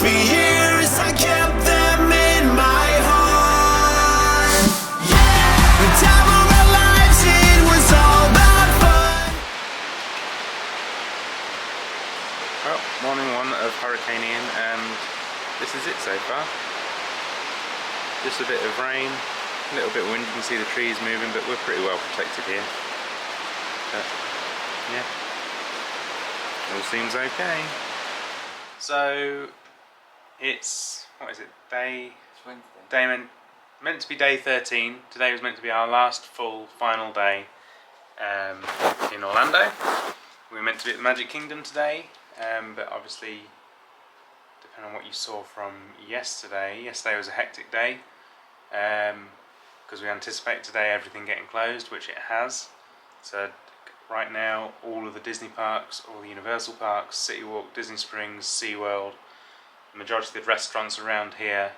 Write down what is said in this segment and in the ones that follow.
happy years, I kept them in my heart. Yeah, the time of our lives, it was all about fun. Well, morning one of Hurricane Ian, and this is it so far. Just a bit of rain, a little bit of wind, you can see the trees moving, but we're pretty well protected here. But, yeah, all seems okay. So, it's, what is it, It's Wednesday. Meant to be day 13. Today was meant to be our last full, final day in Orlando. We were meant to be at the Magic Kingdom today, but obviously, depending on what you saw from yesterday was a hectic day, because we anticipate today everything getting closed, which it has. So right now all of the Disney parks, all the Universal parks, City Walk, Disney Springs, SeaWorld, the majority of the restaurants around here,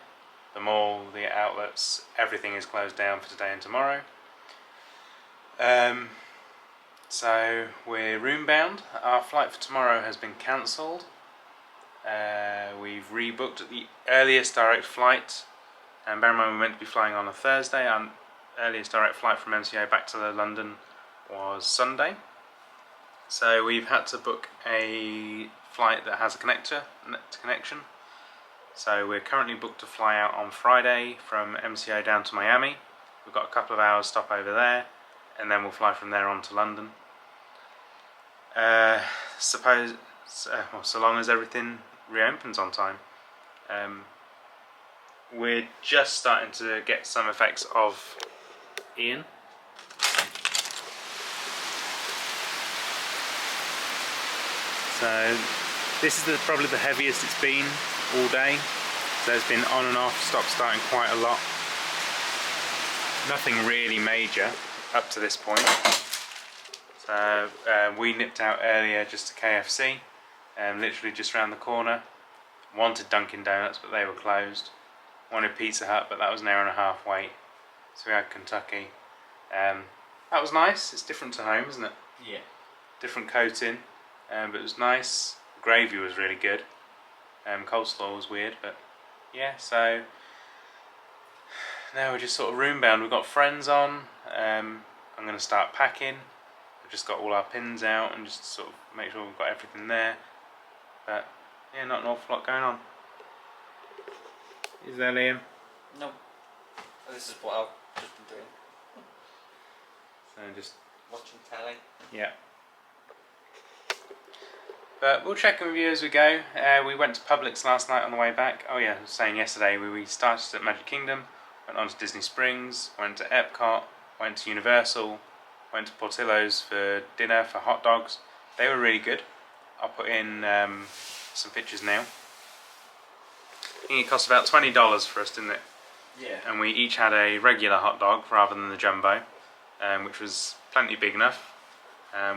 the mall, the outlets, everything is closed down for today and tomorrow. So we're room bound. Our flight for tomorrow has been cancelled. We've rebooked at the earliest direct flight, and bear in mind we're meant to be flying on a Thursday. Our earliest direct flight from MCO back to London was Sunday, so we've had to book a flight that has a connection. So we're currently booked to fly out on Friday from MCO down to Miami. We've got a couple of hours stop over there, and then we'll fly from there on to London. So long as everything reopens on time. We're just starting to get some effects of Ian. So this is probably the heaviest it's been all day. So it's been on and off, stop starting quite a lot. Nothing really major up to this point. So we nipped out earlier just to KFC, literally just around the corner. Wanted Dunkin' Donuts, but they were closed. Wanted Pizza Hut, but that was an hour and a half wait. So we had Kentucky. That was nice. It's different to home, isn't it? Yeah. Different coating, but it was nice. The gravy was really good. Coleslaw was weird, but yeah. So now we're just sort of room bound. We've got friends on. I'm going to start packing. I've just got all our pins out and just sort of make sure we've got everything there. But yeah, not an awful lot going on. Is there, Liam? No. This is what I've just been doing. So just Watching telly. yeah. But we'll check in with you as we go. We went to Publix last night on the way back. Oh yeah, I was saying yesterday we started at Magic Kingdom, went on to Disney Springs, went to Epcot, went to Universal, went to Portillo's for dinner for hot dogs. They were really good. I'll put in some pictures now. I think it cost about $20 for us, didn't it? Yeah. And we each had a regular hot dog rather than the jumbo, which was plenty big enough.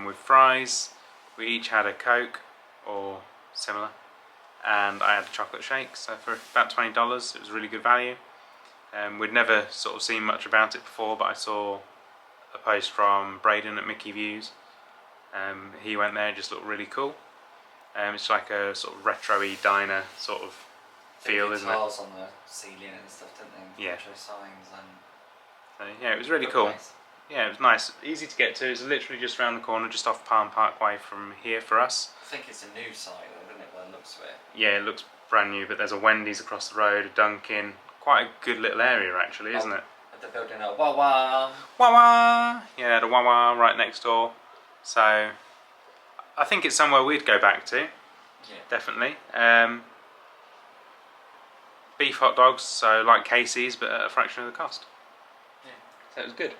With fries, we each had a Coke or similar, and I had a chocolate shake. So for about $20, it was really good value. We'd never sort of seen much about it before, but I saw a post from Braden at Mickey Views. He went there, it just looked really cool. It's like a sort of retro-y diner sort of feel, isn't it? Tiles on the ceiling and stuff, didn't they? Yeah. Retro signs and. So yeah, it was really cool. Nice. Yeah, it was nice. Easy to get to. It's literally just around the corner, just off Palm Parkway from here for us. I think it's a new site, though, isn't it? By the looks of it. Yeah, it looks brand new, but there's a Wendy's across the road, a Dunkin'. Quite a good little area, actually, isn't it? At the building at Wawa. Wawa! Yeah, the Wawa right next door. So, I think it's somewhere we'd go back to. Yeah. Definitely. Beef hot dogs, so like Casey's, but at a fraction of the cost. Yeah. So it was good.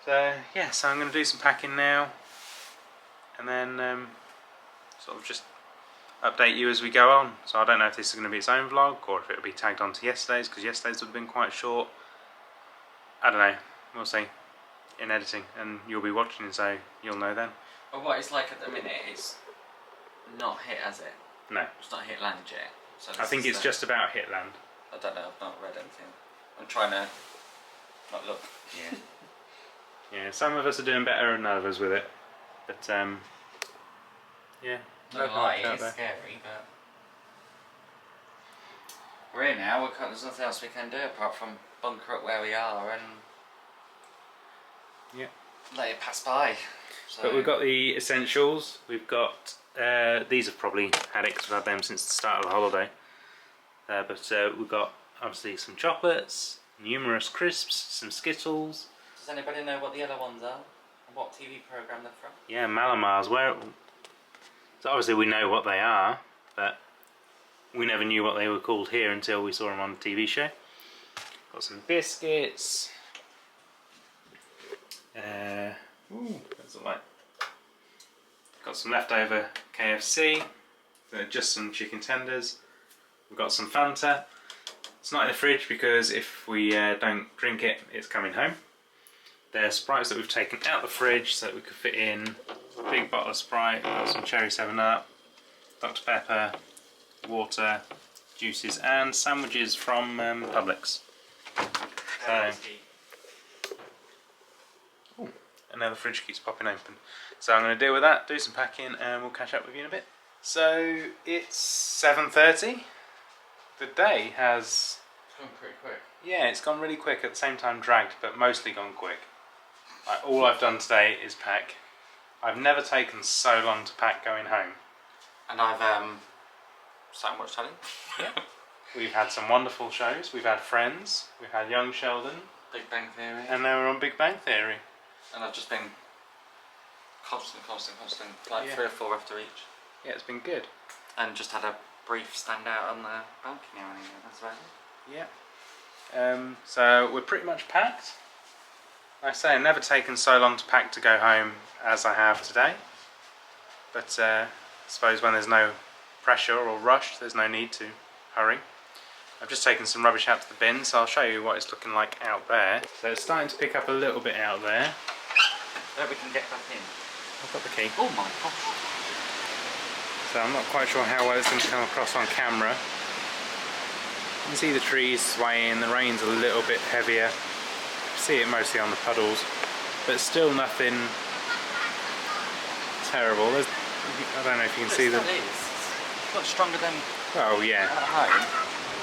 So yeah, so I'm going to do some packing now, and then sort of just update you as we go on. So I don't know if this is going to be its own vlog or if it'll be tagged onto yesterday's, because yesterday's would have been quite short. I don't know. We'll see in editing, and you'll be watching, so you'll know then. Well, what it's like at the minute is not hit, has it? No. It's not hit land yet. So I think it's just about hit land. I don't know. I've not read anything. I'm trying to not look. Yeah. Yeah, some of us are doing better than others with it, but yeah. No lie, it is scary, but We're here now. There's nothing else we can do apart from bunker up where we are and let it pass by. So. But we've got the essentials. We've got these have probably had it because we've had them since the start of the holiday. But we've got obviously some chocolates, numerous crisps, some Skittles. Does anybody know what the yellow ones are? And what TV programme they're from? Yeah, Malamars. So obviously we know what they are, but we never knew what they were called here until we saw them on the TV show. Got some biscuits. That's a light. Got some leftover KFC. Just some chicken tenders. We've got some Fanta. It's not in the fridge because if we don't drink it, it's coming home. There's Sprites that we've taken out the fridge so that we could fit in a big bottle of Sprite. We've got some cherry 7up, Dr Pepper, water, juices and sandwiches from Publix. So, another fridge keeps popping open. So I'm going to deal with that, do some packing and we'll catch up with you in a bit. So it's 7:30. The day has... It's gone pretty quick. Yeah, it's gone really quick, at the same time dragged, but mostly gone quick. All I've done today is pack. I've never taken so long to pack going home. And I've sat and watched telly. Yeah. We've had some wonderful shows. We've had Friends, we've had Young Sheldon. Big Bang Theory. And now we're on Big Bang Theory. And I've just been constant, like 3 or 4 after each. Yeah, it's been good. And just had a brief stand out on the balcony or anything, that's about it. Yeah. So we're pretty much packed. Like I say, I've never taken so long to pack to go home as I have today. But I suppose when there's no pressure or rush, there's no need to hurry. I've just taken some rubbish out to the bin, so I'll show you what it's looking like out there. So it's starting to pick up a little bit out there. I hope we can get back in. I've got the key. Oh my gosh. So I'm not quite sure how well it's going to come across on camera. You can see the trees swaying, the rain's a little bit heavier. You see it mostly on the puddles, but still nothing terrible. I don't know if you can see the... It's much stronger than Oh yeah. at home.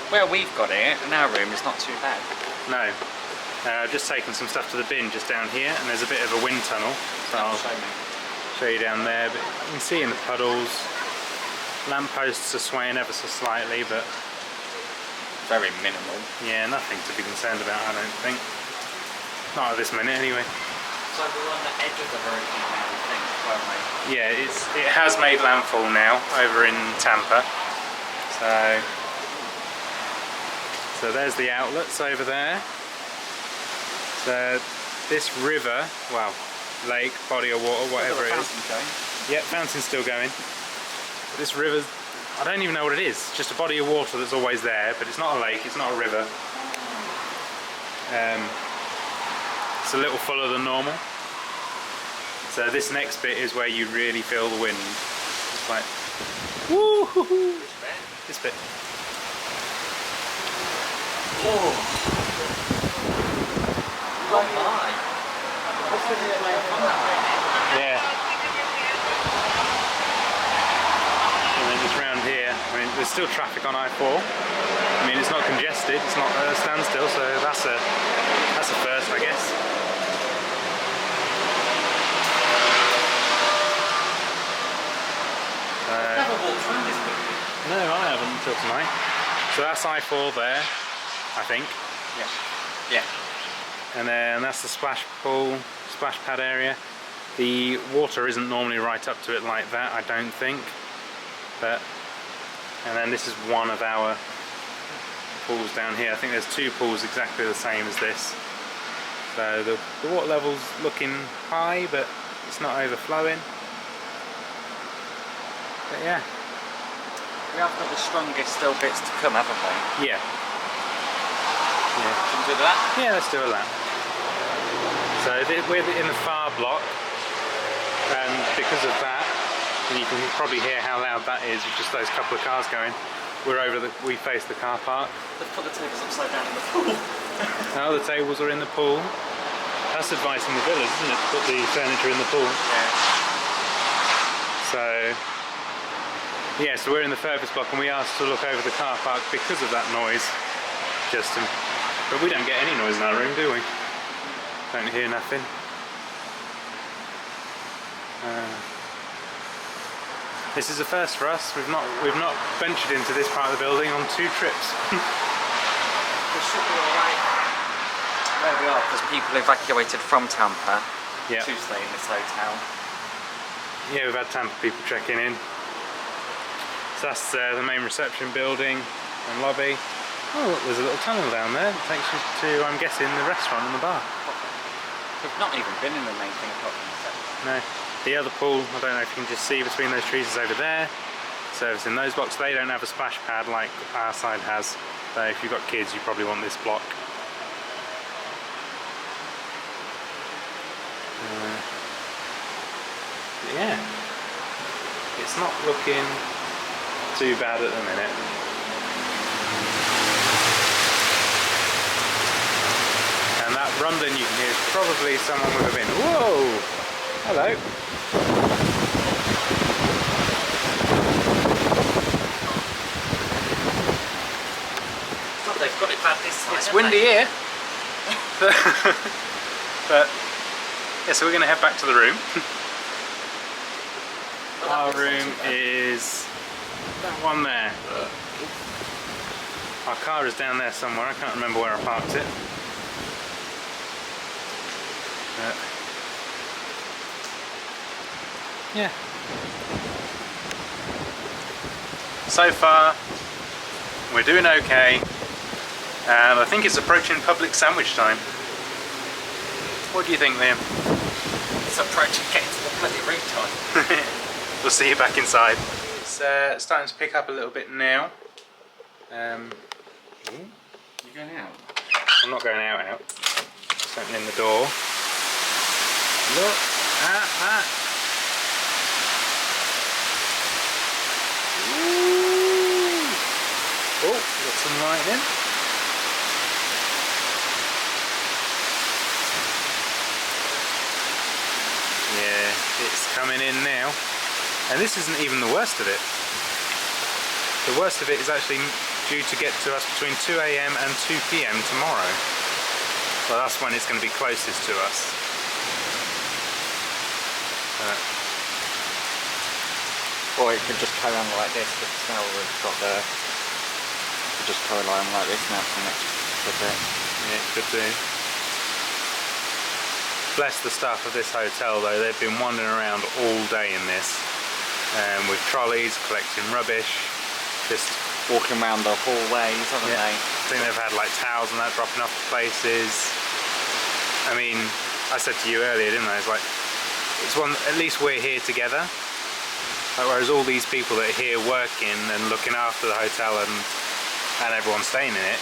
Where we've got it, in our room, it's not too bad. No. I've just taken some stuff to the bin just down here, and there's a bit of a wind tunnel. So I'll show you down there. But you can see in the puddles, lampposts are swaying ever so slightly, but very minimal. yeah, nothing to be concerned about, I don't think. Not at this minute, anyway. So we're on the edge of the hurricane now, I think, weren't we? Yeah, it has made landfall now over in Tampa. So there's the outlets over there. So this river, well, lake, body of water, whatever it is. Yeah, fountain's still going. This river, I don't even know what it is. It's just a body of water that's always there, but it's not a lake, it's not a river. It's a little fuller than normal. So this next bit is where you really feel the wind. It's like, woo-hoo-hoo. This bit. Oh my! Yeah. And then just round here, I mean, there's still traffic on I-4. I mean, it's not congested, it's not a standstill, so that's a first, I guess. Never walked through this building. No, I haven't until tonight. So that's I-4 there, I think. Yeah. And then that's the splash pad area. The water isn't normally right up to it like that, I don't think. And then this is one of our pools down here. I think there's 2 pools exactly the same as this. So the water level's looking high, but it's not overflowing. But yeah. We have got the strongest still bits to come, haven't we? Yeah. Should we do that? Yeah, let's do a lap. So we're in the far block, and because of that, and you can probably hear how loud that is with just those couple of cars going. We face the car park. Let's put the tables upside down in the pool. Now the tables are in the pool. That's advice in the village, isn't it? To put the furniture in the pool. Yeah. So Yeah, so we're in the furthest block and we asked to look over the car park because of that noise. But we don't get any noise in our room, do we? Don't hear nothing. This is a first for us. We've not ventured into this part of the building on 2 trips. We should be alright where we are because people evacuated from Tampa Yeah. to stay in this hotel. Yeah, we've had Tampa people checking in. So that's the main reception building and lobby. Oh, look, there's a little tunnel down there that takes you to, I'm guessing, the restaurant and the bar. We've not even been in the main thing apart from the reception. No. The other pool, I don't know if you can just see between those trees, is over there. Servicing those blocks. They don't have a splash pad like our side has. So if you've got kids, you probably want this block. Yeah, it's not looking too bad at the minute. And that rumbling you can hear is probably someone with a bin. Whoa! Hello. God, they've got it bad this side. It's windy here. But yeah, so we're going to head back to the room. Our room is that one there. Our car is down there somewhere. I can't remember where I parked it. Yeah. So far, we're doing okay, and I think it's approaching public sandwich time. What do you think, Liam? It's approaching getting to the bloody room time. We'll see you back inside. It's starting to pick up a little bit now. You going out? I'm not going out. Just opening the door. Look at that. Ooh. Oh, got some lightning. Yeah, it's coming in now. And this isn't even the worst of it. The worst of it is actually due to get to us between 2 AM and 2 PM tomorrow. So that's when it's going to be closest to us. Or it could just carry on like this, because now we've got the... It could just carry on like this now for the next bit. Yeah, it could do. Bless the staff of this hotel though, they've been wandering around all day in this. With trolleys, collecting rubbish, just Walking around the hallways, haven't yeah. they? I think they've had like towels and that dropping off places. I mean, I said to you earlier, didn't I? It's like, it's one, at least we're here together. Like, whereas all these people that are here working and looking after the hotel and everyone staying in it,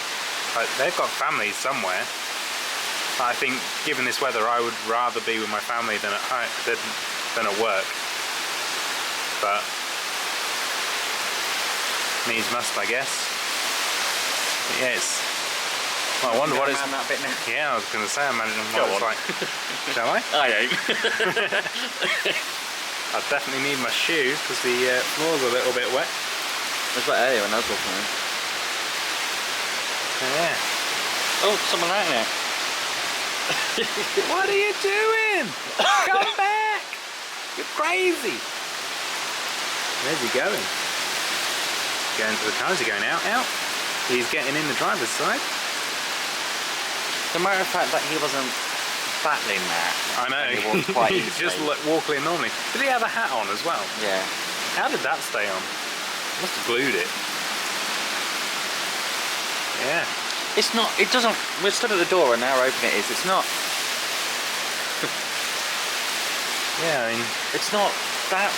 like, they've got families somewhere. I think, given this weather, I would rather be with my family than at home, than at work. But needs must, I guess. But yeah, it's. Well, I wonder what it's. That bit now. Yeah, I was going to say, imagine what it's like. Shall I? I don't. I definitely need my shoes because the floor's a little bit wet. It was wet earlier when I was walking in. Yeah. Oh, someone out there. What are you doing? Come back! You're crazy. Where's he going? Going to the car. Is he going out? Out? He's getting in the driver's side. The matter of fact that he wasn't battling that. I know. He walked quite He's easily. just walking in normally. Did he have a hat on as well? Yeah. How did that stay on? Must have glued it. Yeah. It's not, it doesn't, we're stood at the door and how open it is, it's not, Yeah, I mean, it's not that,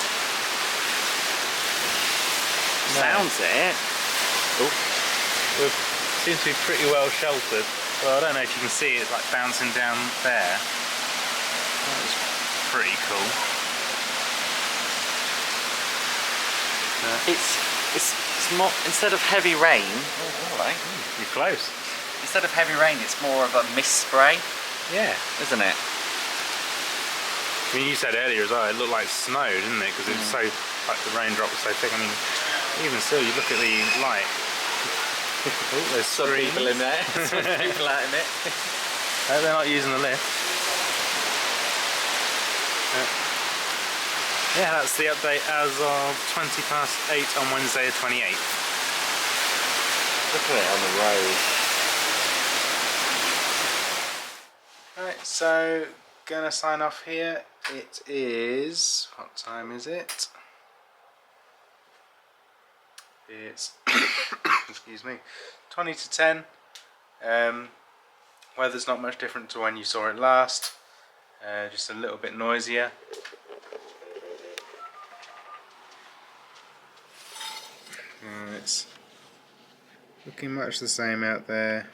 No. sounds it. Oh, we seem to be pretty well sheltered. Well, I don't know if you can see it, like bouncing down there. That was pretty cool. it's more, instead of heavy rain, alright, You're close. instead of heavy rain it's more of a mist spray, Yeah. isn't it? I mean, you said earlier as well, it looked like snow, didn't it? Because it was so, like the raindrop was so thick. I mean, Even still, you look at the light. Oh, there's Some people in there, some people out in it. They're not using the lift. Yeah, that's the update as of 8:20 on Wednesday the 28th. Look at it on the road. Right, so gonna sign off here. It is, what time is it? It's excuse me, 20 to 10. Weather's not much different to when you saw it last, just a little bit noisier. It's looking much the same out there.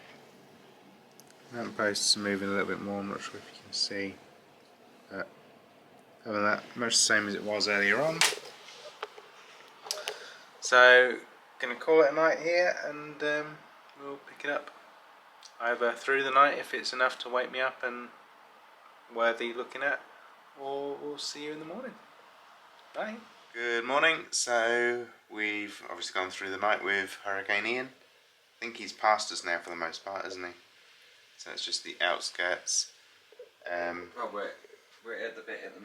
Lampposts are moving a little bit more, I'm not sure if you can see. But other than that, much the same as it was earlier on. So, gonna call it a night here, and we'll pick it up either through the night if it's enough to wake me up and worthy looking at, or we'll see you in the morning. Bye. Good morning. So we've obviously gone through the night with Hurricane Ian. I think he's past us now for the most part, isn't he? So it's just the outskirts. Well, we're at the bit at the...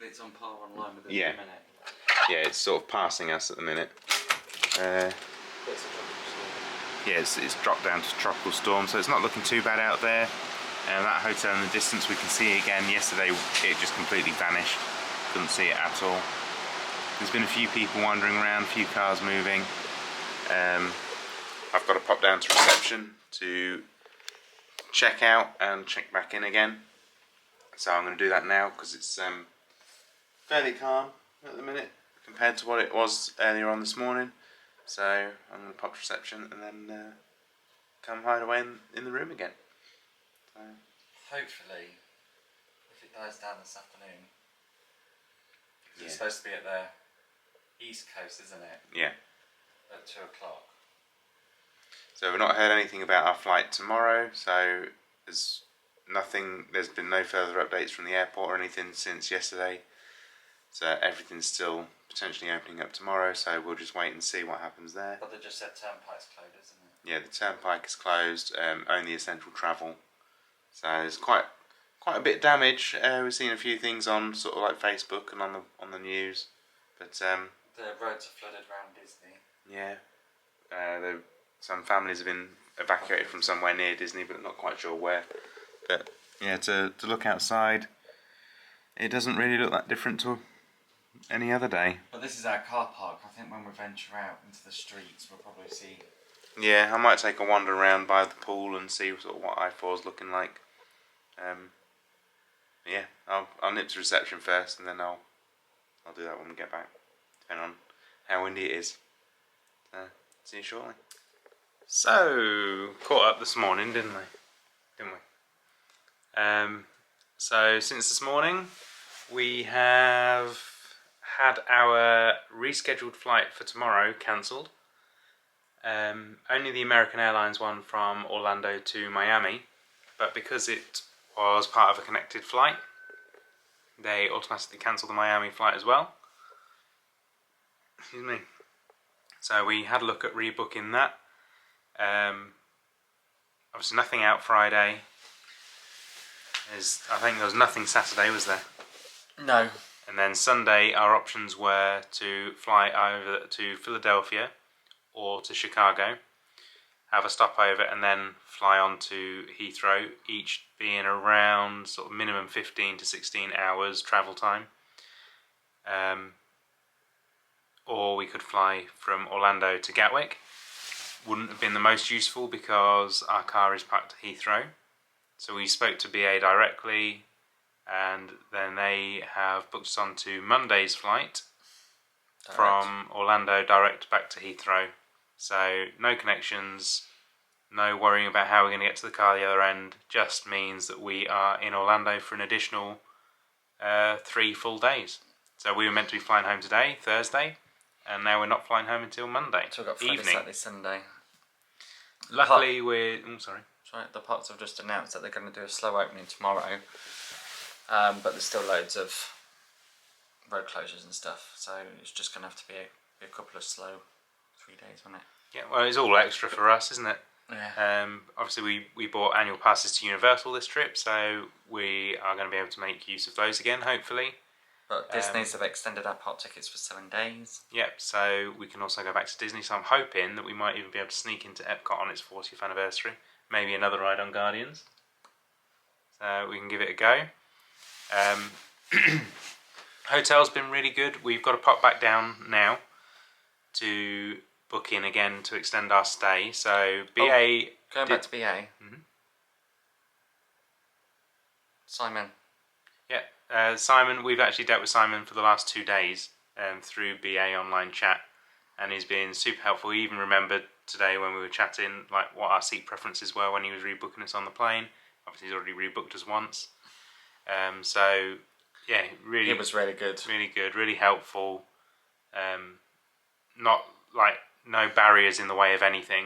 It's on par on line with it Yeah. at the minute. Yeah, it's sort of passing us at the minute. Yeah, it's dropped down to tropical storm, so it's not looking too bad out there. That hotel in the distance we can see again. Yesterday it just completely vanished. Couldn't see it at all. There's been a few people wandering around, a few cars moving. I've got to pop down to reception to check out and check back in again. So I'm going to do that now because it's fairly calm at the minute compared to what it was earlier on this morning. So I'm going to pop to reception and then come hide away in the room again. So Hopefully, if it dies down this afternoon, because Yeah. it's supposed to be at the east coast, isn't it? yeah. At 2 o'clock. So we've not heard anything about our flight tomorrow, so there's been no further updates from the airport or anything since yesterday. So everything's still potentially opening up tomorrow, so we'll just wait and see what happens there. But they just said turnpike's closed, isn't it? Yeah, the turnpike is closed, only essential travel. So there's quite a bit of damage. We've seen a few things on sort of like Facebook and on the news, but The roads are flooded around Disney. yeah, some families have been evacuated from somewhere near Disney, but not quite sure where. But yeah, to look outside, it doesn't really look that different to any other day. But this is our car park. I think when we venture out into the streets, we'll probably see. Yeah, I might take a wander around by the pool and see sort of what I4's looking like. Yeah, I'll nip to reception first, and then I'll do that when we get back, depending on how windy it is. See you shortly. So caught up this morning, didn't we? So since this morning, we have had our rescheduled flight for tomorrow cancelled. Only the American Airlines one from Orlando to Miami, but because it was part of a connected flight, they automatically cancelled the Miami flight as well. Excuse me. So we had a look at rebooking that. Obviously nothing out Friday. I think there was nothing Saturday, was there? No. And then Sunday our options were to fly either to Philadelphia or to Chicago, have a stopover and then fly on to Heathrow, each being around sort of minimum 15 to 16 hours travel time. Or we could fly from Orlando to Gatwick. Wouldn't have been the most useful because our car is parked at Heathrow. So we spoke to BA directly, and then they have booked us on to Monday's flight from Orlando direct back to Heathrow. So no connections, no worrying about how we're going to get to the car the other end. Just means that we are in Orlando for an additional 3 full days. So we were meant to be flying home today, Thursday, and now we're not flying home until Monday So we've got Friday, evening. Saturday, Sunday. Luckily, we're... sorry. Right, the parks have just announced that they're going to do a slow opening tomorrow, but there's still loads of road closures and stuff. So it's just going to have to be a couple of slow 3 days, won't it? Yeah, well, it's all extra for us, isn't it? Yeah. Obviously, we bought annual passes to Universal this trip, so we are going to be able to make use of those again, hopefully. But Disney's have extended our park tickets for 7 days. Yep, so we can also go back to Disney. So I'm hoping that we might even be able to sneak into Epcot on its 40th anniversary. Maybe another ride on Guardians. So we can give it a go. Hotel's been really good. We've got to pop back down now to book in again to extend our stay. So BA... Going back to BA. Simon. Yeah, Simon, we've actually dealt with Simon for the last 2 days through BA online chat, and he's been super helpful. He even remembered today when we were chatting like what our seat preferences were when he was rebooking us on the plane. Obviously he's already rebooked us once. So yeah, really, It was really good. Really good, really helpful. Not like no barriers in the way of anything.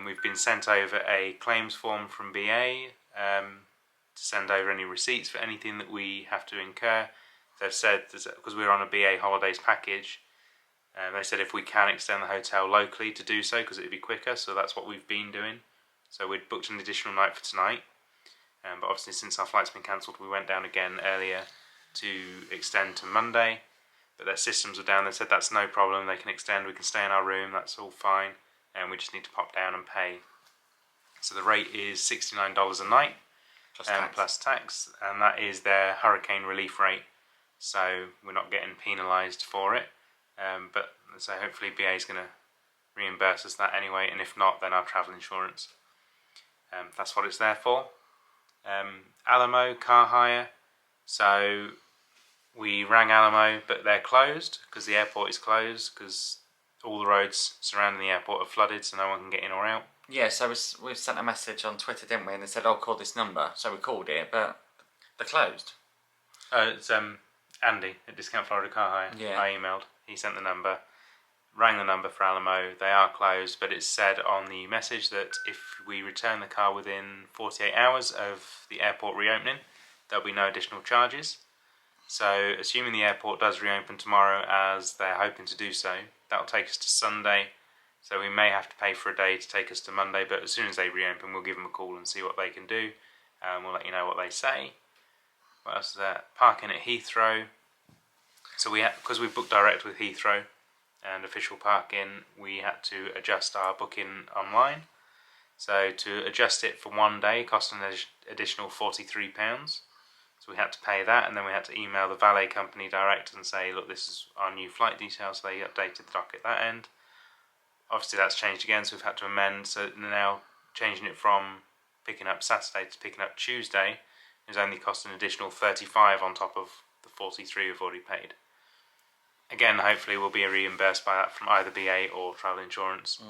We've been sent over a claims form from BA to send over any receipts for anything that we have to incur. They've said, because we're on a BA holidays package, they said if we can extend the hotel locally to do so because it would be quicker, so that's what we've been doing. So we'd booked an additional night for tonight, but obviously since our flight's been cancelled we went down again earlier to extend to Monday, but their systems were down. They said that's no problem, they can extend, we can stay in our room, that's all fine, and we just need to pop down and pay. So the rate is $69 a night plus tax, and that is their hurricane relief rate, so we're not getting penalised for it, but so hopefully BA is going to reimburse us that anyway, and if not then our travel insurance. That's what it's there for. Alamo car hire, so we rang Alamo but they're closed because the airport is closed because all the roads surrounding the airport are flooded, so no one can get in or out. Yeah, so we sent a message on Twitter, didn't we? And they said, "Oh, call this number." So we called it, but they're closed. It's Andy at Discount Florida Car Hire. Yeah. I emailed. He sent the number. Rang the number for Alamo. They are closed, but it's said on the message that if we return the car within 48 hours of the airport reopening, there'll be no additional charges. So, assuming the airport does reopen tomorrow, as they're hoping to do so, that'll take us to Sunday. So we may have to pay for a day to take us to Monday, but as soon as they reopen, we'll give them a call and see what they can do. We'll let you know what they say. What else is there? Parking at Heathrow. So because we booked direct with Heathrow and official parking, we had to adjust our booking online. So to adjust it for 1 day cost an additional £43. So we had to pay that, and then we had to email the valet company direct and say, look, this is our new flight details. So they updated the dock at that end. Obviously that's changed again, so we've had to amend. So now changing it from picking up Saturday to picking up Tuesday is only cost an additional £35 on top of the £43 we've already paid. Again, hopefully we'll be reimbursed by that from either BA or travel insurance.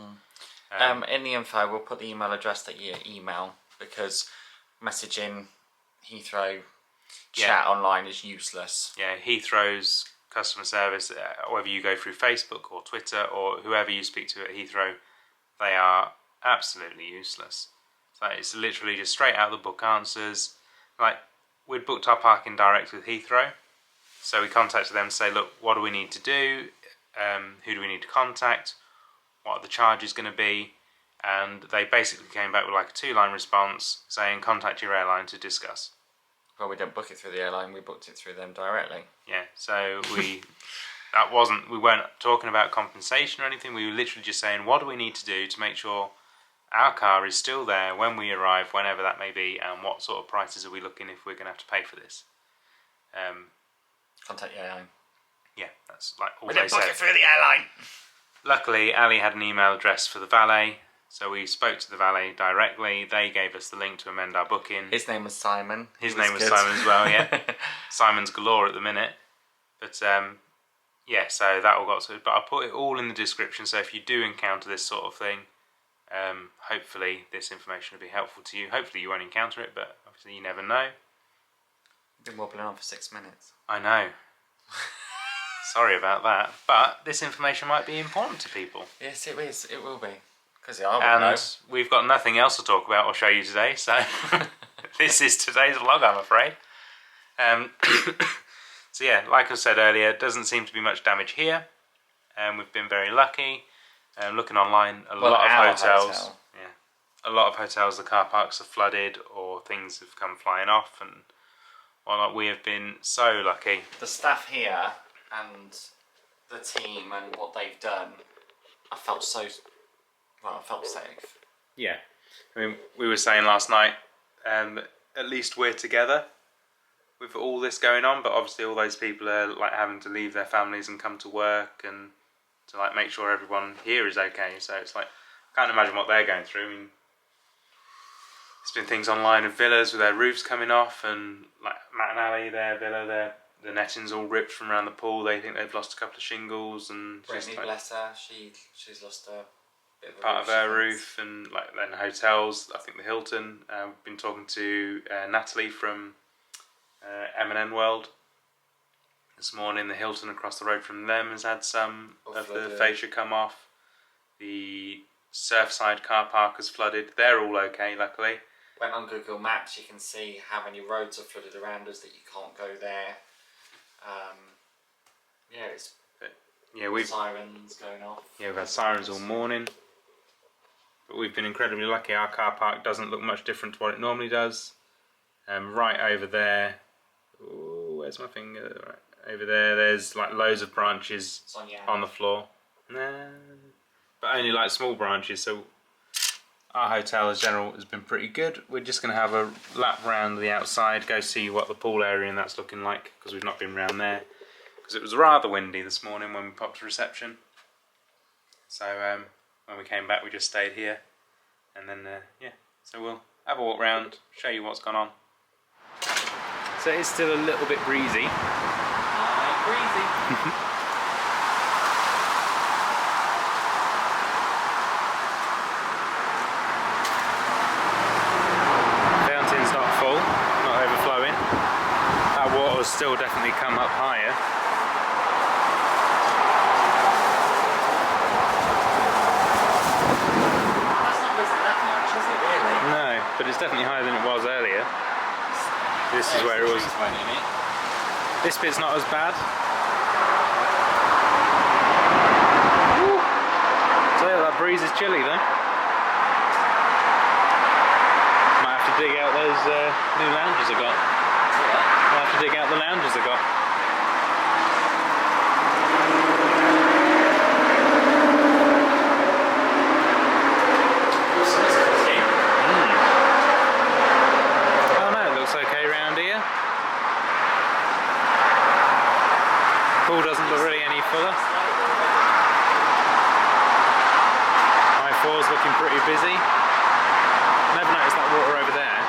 In the info, we'll put the email address that you email, because messaging Heathrow chat online is useless. Yeah, Heathrow's customer service, whether you go through Facebook or Twitter or whoever you speak to at Heathrow, they are absolutely useless. So it's literally just straight out of the book answers. Like, we'd booked our parking direct with Heathrow, so we contacted them to say, look, what do we need to do? Who do we need to contact? What are the charges going to be? And they basically came back with like a 2-line response saying, contact your airline to discuss. Well, we didn't book it through the airline, we booked it through them directly. Yeah, so we weren't talking about compensation or anything. We were literally just saying, what do we need to do to make sure our car is still there when we arrive, whenever that may be, and what sort of prices are we looking if we're going to have to pay for this? Contact the airline. Yeah, that's like all We they didn't book said. it through the airline. Luckily, Ali had an email address for the valet, so we spoke to the valet directly. They gave us the link to amend our booking. His name was Simon. His name was Simon as well, yeah. Simon's galore at the minute. But yeah, so that all got sorted. But I'll put it all in the description, so if you do encounter this sort of thing, hopefully this information will be helpful to you. Hopefully you won't encounter it, but obviously you never know. Been wobbling on for 6 minutes. I know. Sorry about that. But this information might be important to people. Yes, it is. It will be. Because I would know. We've got nothing else to talk about or show you today, so this is today's vlog, I'm afraid. So So yeah, like I said earlier, it doesn't seem to be much damage here, and we've been very lucky. Looking online, a lot of hotels, a lot of hotels, the car parks are flooded or things have come flying off, and well, we have been so lucky. The staff here and the team and what they've done, I felt safe. Yeah, I mean, we were saying last night, at least we're together with all this going on, but obviously all those people are like having to leave their families and come to work and to like make sure everyone here is okay. So it's like, I can't imagine what they're going through. I mean, there's been things online of villas with their roofs coming off, and like Matt and Ali, their villa, the netting's all ripped from around the pool. They think they've lost a couple of shingles, and Brittany, like, bless her, she's lost a bit of part of her roof, and like then hotels. I think the Hilton. We've been talking to Natalie from M&N World this morning. The Hilton across the road from them has had some of the fascia come off. The Surfside car park has flooded. They're all okay, luckily. Went on Google Maps, you can see how many roads are flooded around us that you can't go there. We've sirens going off. Yeah, we've had sirens all morning. But we've been incredibly lucky. Our car park doesn't look much different to what it normally does. Right over there, ooh, where's my finger? Right over there, there's like loads of branches on the floor. Nah, but only like small branches. So our hotel as general has been pretty good. We're just going to have a lap round the outside, go see what the pool area and that's looking like, because we've not been round there. Because it was rather windy this morning when we popped to reception. So when we came back we just stayed here. And then, so we'll have a walk round, show you what's gone on. So it's still a little bit breezy. Breezy. Still definitely come up higher. That's not risen that much, is it really? No, but it's definitely higher than it was earlier. This is where it was. This bit's not as bad. Woo. So yeah, that breeze is chilly though. Might have to dig out those new lounges I got. I'll have to dig out the lounges I got. Oh no, it looks okay round here. Pool doesn't look really any fuller. I-4's looking pretty busy. Never noticed that water over there.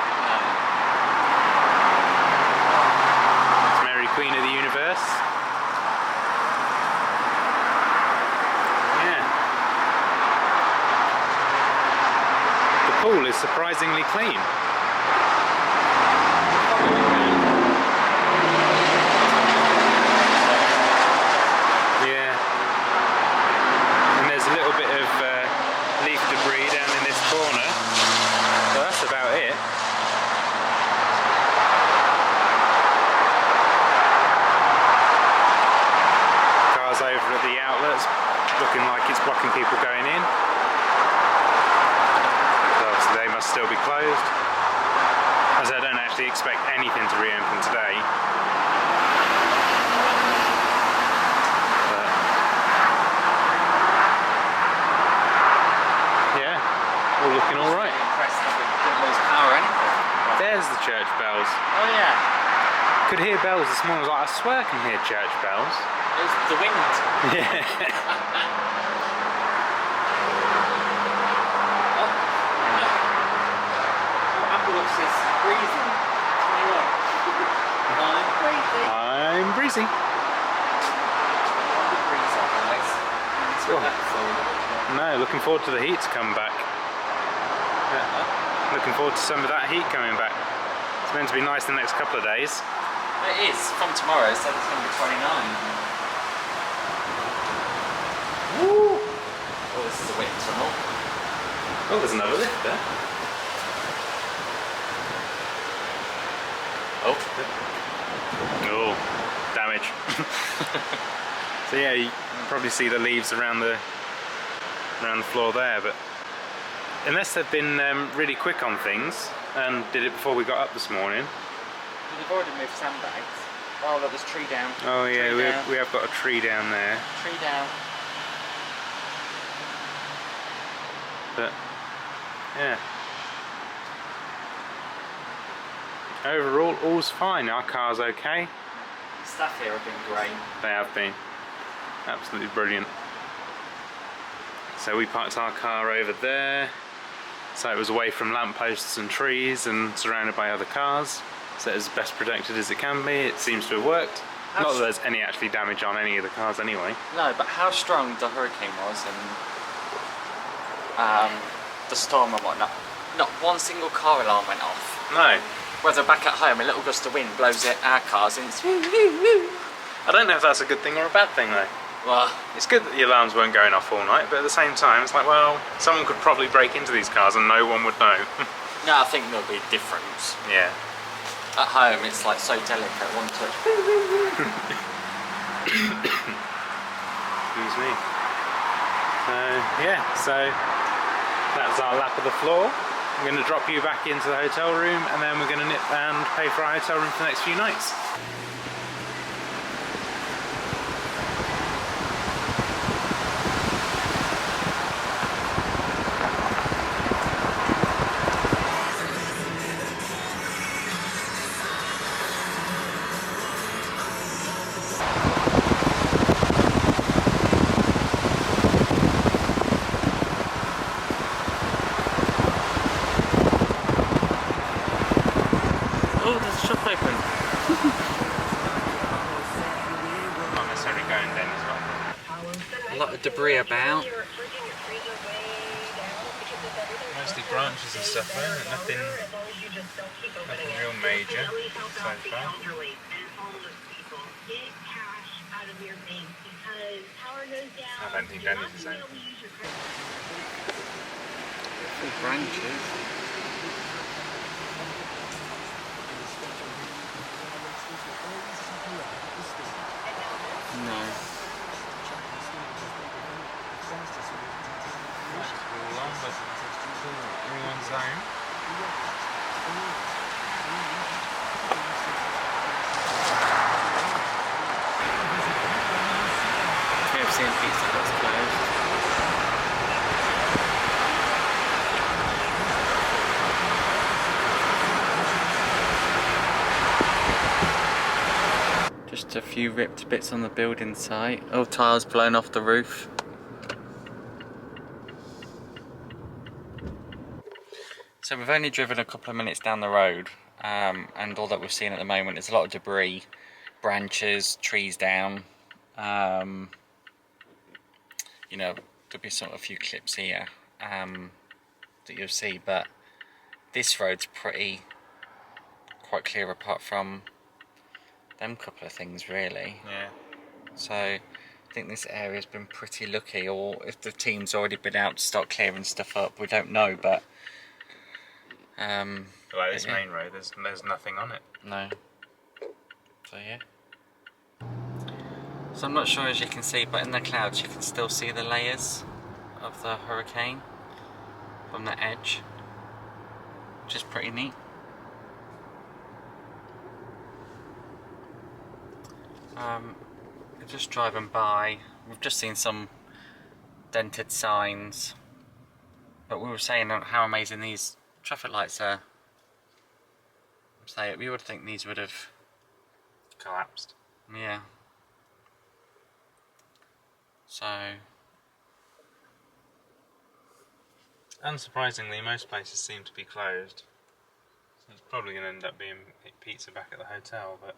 Queen of the universe. Yeah. The pool is surprisingly clean. Yeah. And there's a little bit of leaf debris down in this corner. So that's about it. Over at the outlets, looking like it's blocking people going in. So obviously they must still be closed. As I don't actually expect anything to reopen today. But yeah, all looking all right. There's the church bells. Oh yeah. Could hear bells this morning. I was like, I swear I can hear church bells. It's the wind. Yeah. Apple Watch says breezy. I'm breezy. No, looking forward to the heat to come back. Yeah. Looking forward to some of that heat coming back. It's meant to be nice the next couple of days. It is, from tomorrow, so it's going to be 29. Woo! Oh, this is a wind tunnel. Oh, there's another lift there. Oh. Oh, damage. So yeah, you can probably see the leaves around the floor there, but unless they've been really quick on things and did it before we got up this morning. Well, they've already moved sandbags. Oh look, there's a tree down. Oh yeah, we have got a tree down there. Tree down. But yeah, overall all's fine. Our car's okay. The staff here have been great. They have been absolutely brilliant. So we parked our car over there, so it was away from lampposts and trees and surrounded by other cars, so it was best protected as it can be. It seems to have worked. Not that there's any actually damage on any of the cars anyway. No, but how strong the hurricane was and the storm and whatnot. Not one single car alarm went off. No. Whether back at home, a little gust of wind blows our cars in. I don't know if that's a good thing or a bad thing though. Well, it's good that the alarms weren't going off all night, but at the same time it's like, well, someone could probably break into these cars and no one would know. no, I think there'll be a difference. Yeah. At home it's like so delicate, one touch. Excuse me. So yeah, so that's our lap of the floor. I'm going to drop you back into the hotel room and then we're going to nip and pay for our hotel room for the next few nights. Oh, there's a shop open. Not necessarily going then as well. A lot of debris about. Mostly branches and stuff though, nothing real major so far. I don't think that is the same. Branches. No. Long, but everyone's zone. KFC and Pizza Hut's closed. Just a few ripped bits on the building site. Oh, tiles blown off the roof. So we've only driven a couple of minutes down the road, and all that we've seen at the moment is a lot of debris, branches, trees down. You know, there'll be a few clips here that you'll see, but this road's quite clear apart from them couple of things really. Yeah. So I think this area's been pretty lucky, or if the team's already been out to start clearing stuff up, we don't know, but like this main road, there's nothing on it. no. So yeah. So I'm not sure, as you can see, but in the clouds you can still see the layers of the hurricane from the edge, which is pretty neat. We're just driving by, we've just seen some dented signs, but we were saying how amazing these traffic lights are. So we would think these would have Collapsed. yeah. So Unsurprisingly, most places seem to be closed. So it's probably going to end up being pizza back at the hotel, but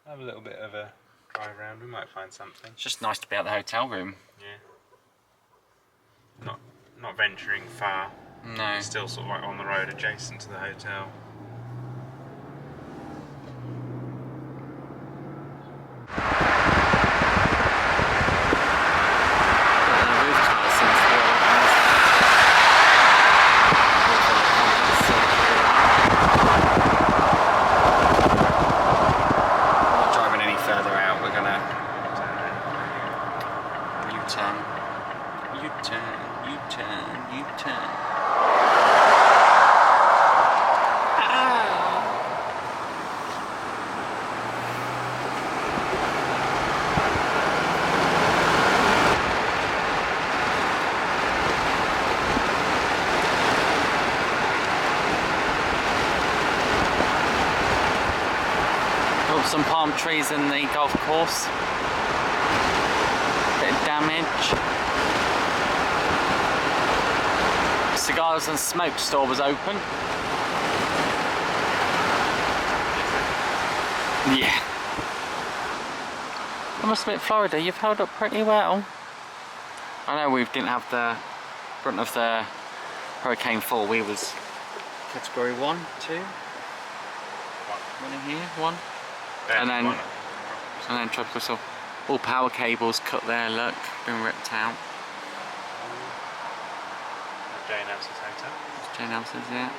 have a little bit of a drive around, we might find something. it's just nice to be at the hotel room. Yeah. Not venturing far. No. Still sort of like on the road adjacent to the hotel. Not driving any further out. U-turn, U-turn, U-turn. Some palm trees in the golf course. Bit of damage. Cigars and smoke store was open. Yeah. I must admit, Florida, you've held up pretty well. I know we didn't have the brunt of the hurricane fall. We was category 1, 2. One in here, 1. And then tropical storm. All power cables cut there, look, been ripped out. Jane Elsa's hotel. Jane Elsa's, yeah.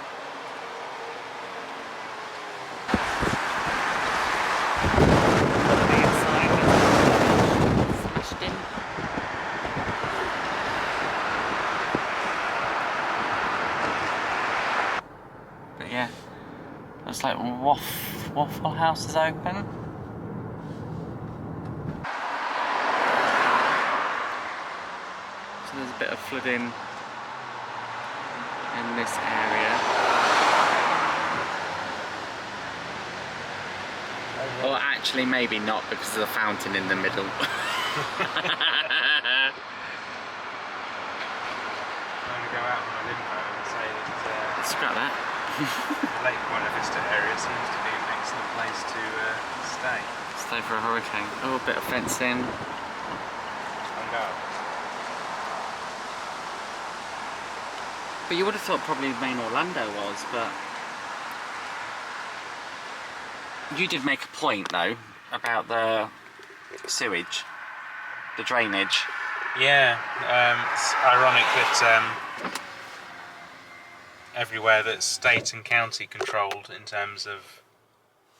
The inside is smashed in. But yeah, looks like Waffle House is open. So there's a bit of flooding in this area. Or actually maybe not, because there's a fountain in the middle. I'm going to go out on a limb and say that Scrap that. the Lake Buena Vista area seems to be an excellent place to stay. Stay for a hurricane. Oh, a bit of fencing. On guard. But you would have thought probably main Orlando was, but you did make a point though about the sewage, the drainage. Yeah, it's ironic that everywhere that's state and county controlled in terms of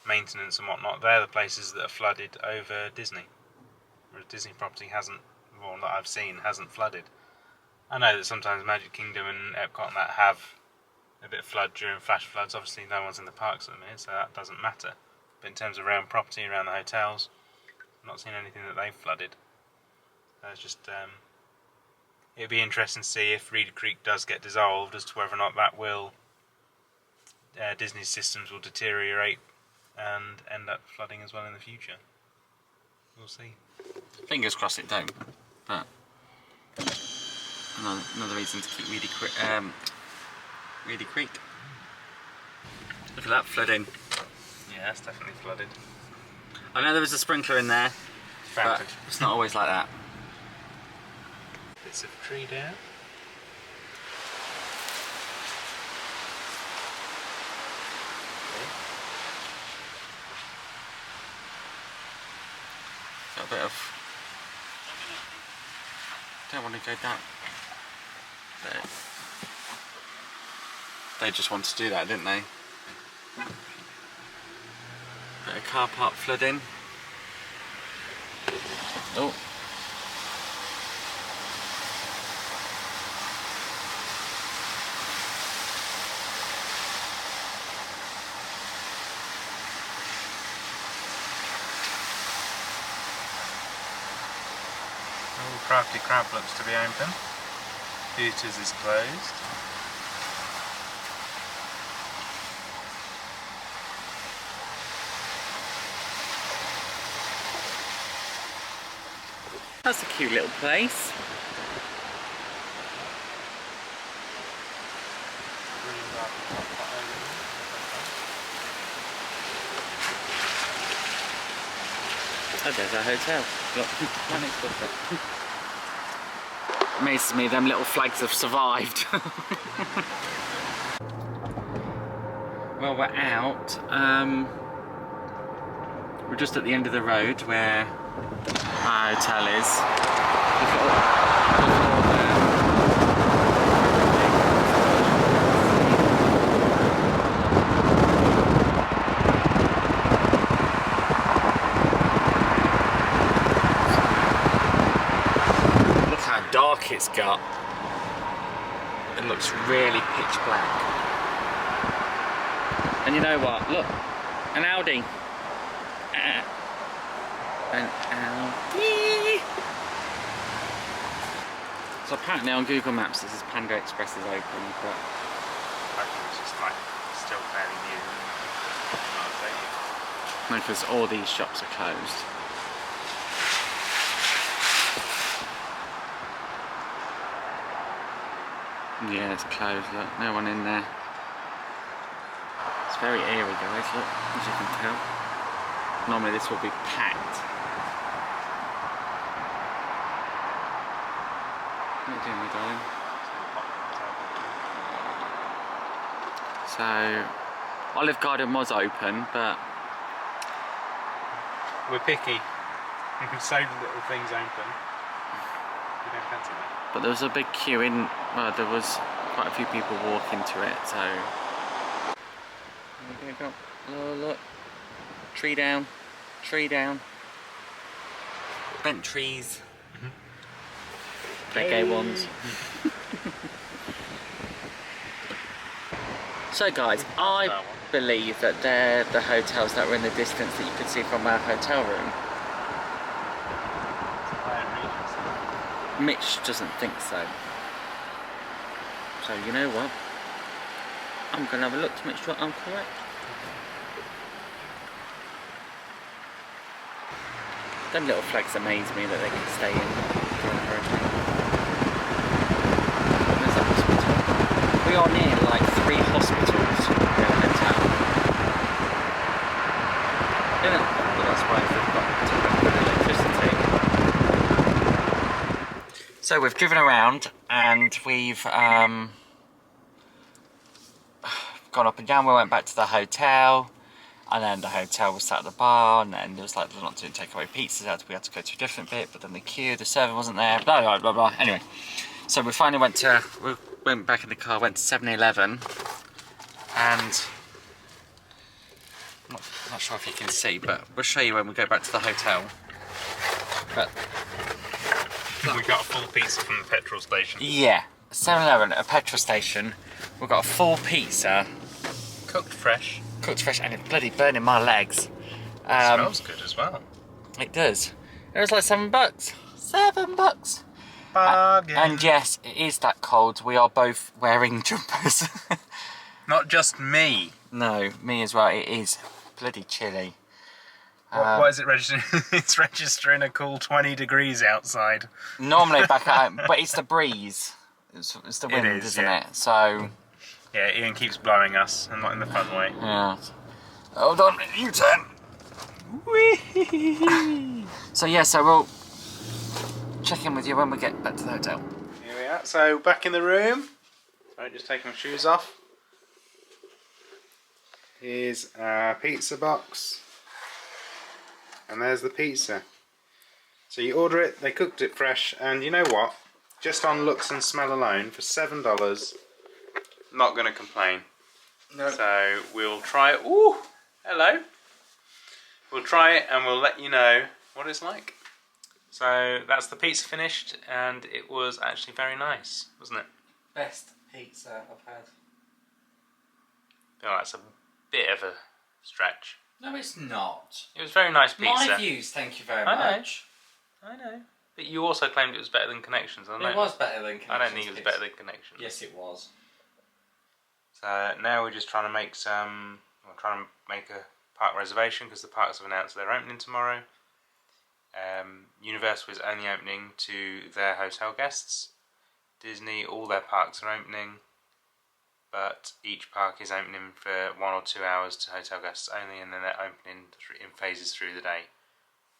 maintenance and whatnot, they're the places that are flooded over Disney. Whereas Disney property hasn't, or that I've seen, hasn't flooded. I know that sometimes Magic Kingdom and Epcot and that have a bit of flood during flash floods. Obviously no one's in the parks at the minute, so that doesn't matter. But in terms of around property, around the hotels, I've not seen anything that they've flooded. So it's just, it'd be interesting to see if Reedy Creek does get dissolved, as to whether or not that will, Disney's systems will deteriorate and end up flooding as well in the future. We'll see. Fingers crossed it don't, but another reason to keep Reedy Creek. Look at that flooding. Yeah, that's definitely flooded. I know there was a sprinkler in there, but it's not always like that. Bits of tree down. Got a bit of. Don't want to go down. They just wanted to do that, didn't they? Bit of car park flooding. Oh. Crafty Crab looks to be open. Hooters is closed. That's a cute little place. Oh, there's our hotel. Look, right next door to it. Amazes me, them little flags have survived. Well, we're out. We're just at the end of the road where our hotel is. Look how dark it's it's got. It looks really pitch black. And you know what? Look, an Audi. An Audi. So apparently on Google Maps this is Panda Express is open, but I think it's just like still fairly new. Not updated. no, because all these shops are closed. Yeah, it's closed, look, no one in there. It's very eerie, guys, look, as you can tell. Normally this will be packed. What are you doing, my darling? So, Olive Garden was open, but We're picky. So little things open. We don't fancy that. but there was a big queue in. Well, there was quite a few people walking to it. So there you go. Oh, look, tree down, tree down. Bent trees. Big gay ones. So guys, I believe that they're the hotels that were in the distance that you could see from our hotel room. Mitch doesn't think so. So you know what? I'm gonna have a look to make sure I'm correct. Them little flags amaze me that they can stay in during a hurricane. There's a hospital. We are near like 3 hospitals in a hotel. Yeah, but that's why they've got to electricity. So we've driven around and we've gone up and down. We went back to the hotel. And then the hotel was sat at the bar, and then there was like, they're not doing takeaway pizzas, we had to go to a different bit, but then the queue, the server wasn't there, blah blah blah blah. Anyway, so we finally went back in the car, went to 7-Eleven, and I'm not sure if you can see, but we'll show you when we go back to the hotel. But We got a full pizza from the petrol station. yeah, 7-Eleven, a petrol station, we've got a full pizza. Cooked fresh. Cooked fresh, and it's bloody burning my legs. Smells good as well. It does. It was like $7. $7. Bargain. And yes, it is that cold. We are both wearing jumpers. Not just me. No, me as well. It is bloody chilly. What is it registering? It's registering a cool 20 degrees outside. Normally back at home, but it's the breeze. It's the wind, is, isn't yeah. it? So Yeah, Ian keeps blowing us, and not in the fun way. yeah. Hold on, U-turn. Whee! So yeah, so we'll check in with you when we get back to the hotel. Here we are. So back in the room. Right, just taking my shoes off. Here's our pizza box. And there's the pizza. So you order it, they cooked it fresh, and you know what? Just on looks and smell alone, for $7, not going to complain. No. So we'll try it. Ooh, hello. We'll try it and we'll let you know what it's like. So that's the pizza finished, and it was actually very nice, wasn't it? Best pizza I've had. Oh, that's a bit of a stretch. No, it's not. It was very nice pizza. My views, thank you very I know. much. I know. But you also claimed it was better than Connections. It was better than Connections. I don't think it was better than Connections. Yes, it was. So now we're just trying to make a park reservation because the parks have announced they're opening tomorrow. Universal is only opening to their hotel guests. Disney, all their parks are opening, but each park is opening for 1 or 2 hours to hotel guests only, and then they're opening in phases through the day.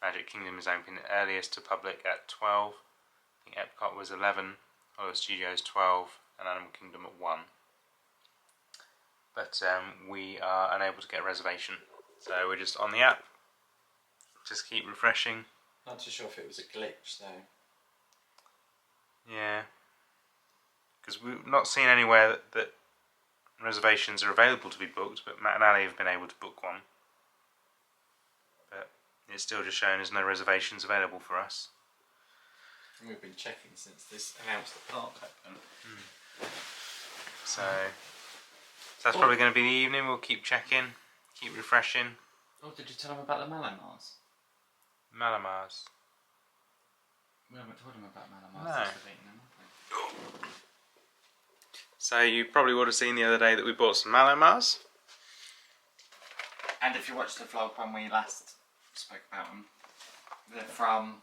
Magic Kingdom is opening earliest to public at 12. I think Epcot was 11, Hollywood Studios 12, and Animal Kingdom at 1. But we are unable to get a reservation, so we're just on the app. Just keep refreshing. Not too sure if it was a glitch though. Yeah, because we've not seen anywhere that reservations are available to be booked, but Matt and Ali have been able to book one. But it's still just showing there's no reservations available for us. And we've been checking since this announced the park open. So that's probably going to be the evening. We'll keep checking, keep refreshing. Oh, did you tell them about the Malamars? Malamars. We haven't told them about Malamars No. since we've eaten them, have we? So you probably would have seen the other day that we bought some Malamars. And if you watched the vlog when we last spoke about them, they're from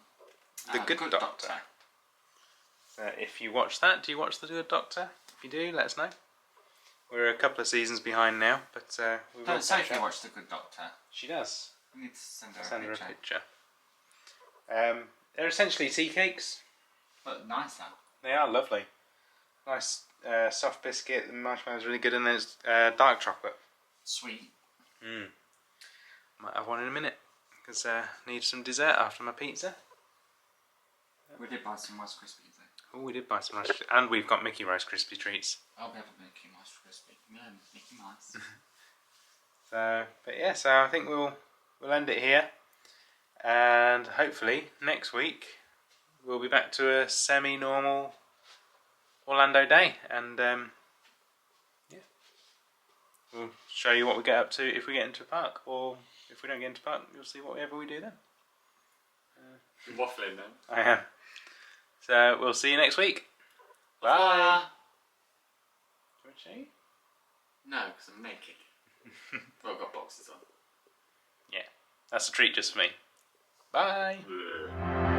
The Good Doctor. So if you watch that, do you watch The Good Doctor? If you do, let us know. We're a couple of seasons behind now, but we will Don't say catch if you up. watch The Good Doctor. She does. We need to send her, Send a, her picture. a picture. They're essentially tea cakes. But nice though. They are lovely. Nice soft biscuit. The marshmallow's really good, and then it's dark chocolate. Sweet. Might have one in a minute because need some dessert after my pizza. We did buy some Rice Krispies though. Oh, we did buy some Rice, and we've got Mickey Rice Krispie treats. I'll be able to make you Rice Krispie. Yeah, Mickey Mouse. So, but yeah, so I think we'll end it here, and hopefully next week we'll be back to a semi-normal Orlando day, and yeah, we'll show you what we get up to if we get into a park, or if we don't get into a park, you'll see whatever we do then. You're waffling then. I am. So we'll see you next week. Bye. Do you want to show you? No, because I'm naked. Well, I've got boxes on. Yeah, that's a treat just for me. Bye. Bleh.